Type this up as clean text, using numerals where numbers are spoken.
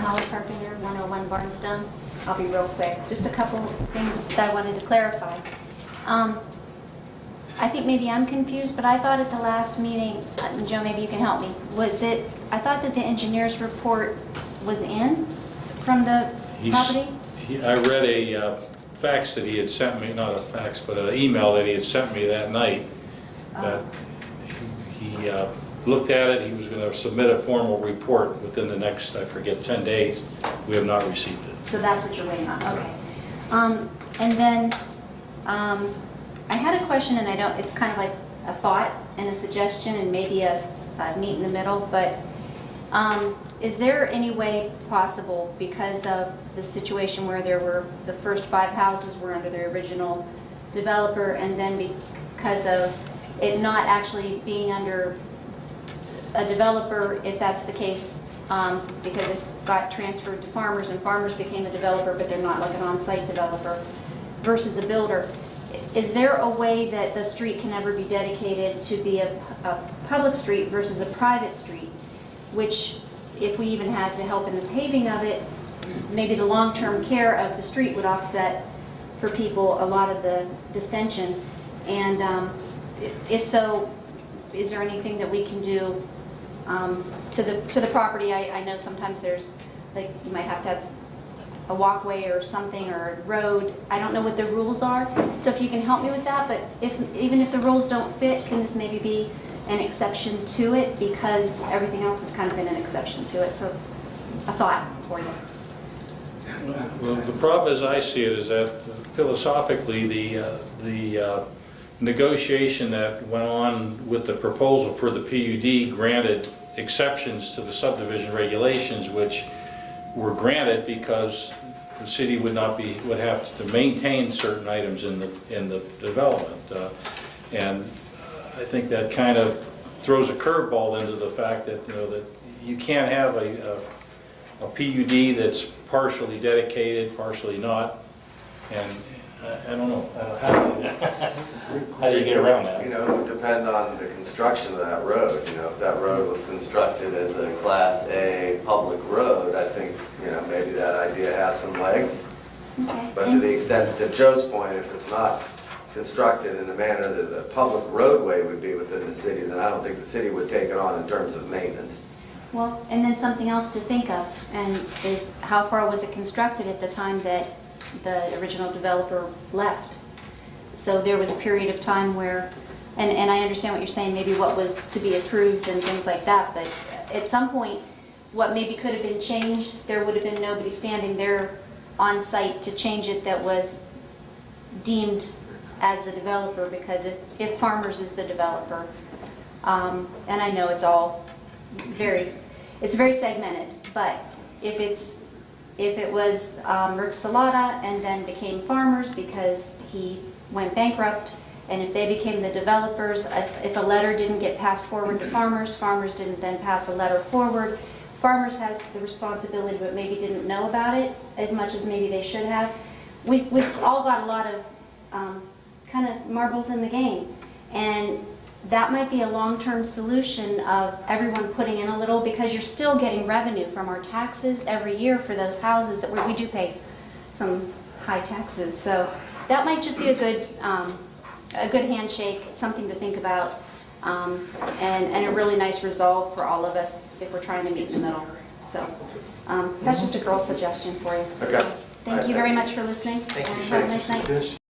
Holly Carpenter, 101 Barnstone. I'll be real quick. Just a couple things that I wanted to clarify. I think maybe I'm confused, but I thought at the last meeting, Joe, maybe you can help me. I thought that the engineer's report was in from the property? I read a fax that he had sent me, not a fax, but an email that he had sent me that night. That he looked at it, he was going to submit a formal report within the next, I forget, 10 days. We have not received it. So that's what you're waiting on, okay. And then I had a question, and it's kind of like a thought and a suggestion and maybe a meet in the middle, but is there any way possible, because of the situation where the first 5 houses were under the original developer, and then because of it not actually being under a developer, if that's the case, because it got transferred to farmers and farmers became a developer, but they're not like an on-site developer, versus a builder, is there a way that the street can ever be dedicated to be a public street versus a private street, which if we even had to help in the paving of it, maybe the long-term care of the street would offset for people a lot of the distension? And if so, is there anything that we can do to the property? I know sometimes there's, like, you might have to have a walkway or something, or a road. I don't know what the rules are, so if you can help me with that. But even if the rules don't fit, can this maybe be an exception to it, because everything else has kind of been an exception to it? So a thought for you. Well, the problem as I see it is that philosophically the negotiation that went on with the proposal for the PUD granted exceptions to the subdivision regulations, which were granted because the city would have to maintain certain items in the development, and I think that kind of throws a curveball into the fact that that you can't have a PUD that's partially dedicated, partially not, and I don't know how do you get around that? It would depend on the construction of that road. If that road was constructed as a Class A public road, I think maybe that idea has some legs. Okay. But to the extent, to Joe's point, if it's not constructed in the manner that the public roadway would be within the city, then I don't think the city would take it on in terms of maintenance. Well, and then something else to think of, and is how far was it constructed at the time that the original developer left? So there was a period of time where, and I understand what you're saying, maybe what was to be approved and things like that, but at some point, what maybe could have been changed, there would have been nobody standing there on site to change it that was deemed as the developer, because if Farmers is the developer, and I know it's all very segmented, but if it was Rick Salata and then became Farmers because he went bankrupt, and if they became the developers, if a letter didn't get passed forward to Farmers, Farmers didn't then pass a letter forward, Farmers has the responsibility but maybe didn't know about it as much as maybe they should have. We've all got a lot of kind of marbles in the game, and that might be a long-term solution of everyone putting in a little, because you're still getting revenue from our taxes every year for those houses that we do pay some high taxes. So that might just be a good handshake, something to think about, and a really nice resolve for all of us if we're trying to meet in the middle. So that's just a girl suggestion for you. Okay. So, thank you very much for listening. Thank you. And have a nice night.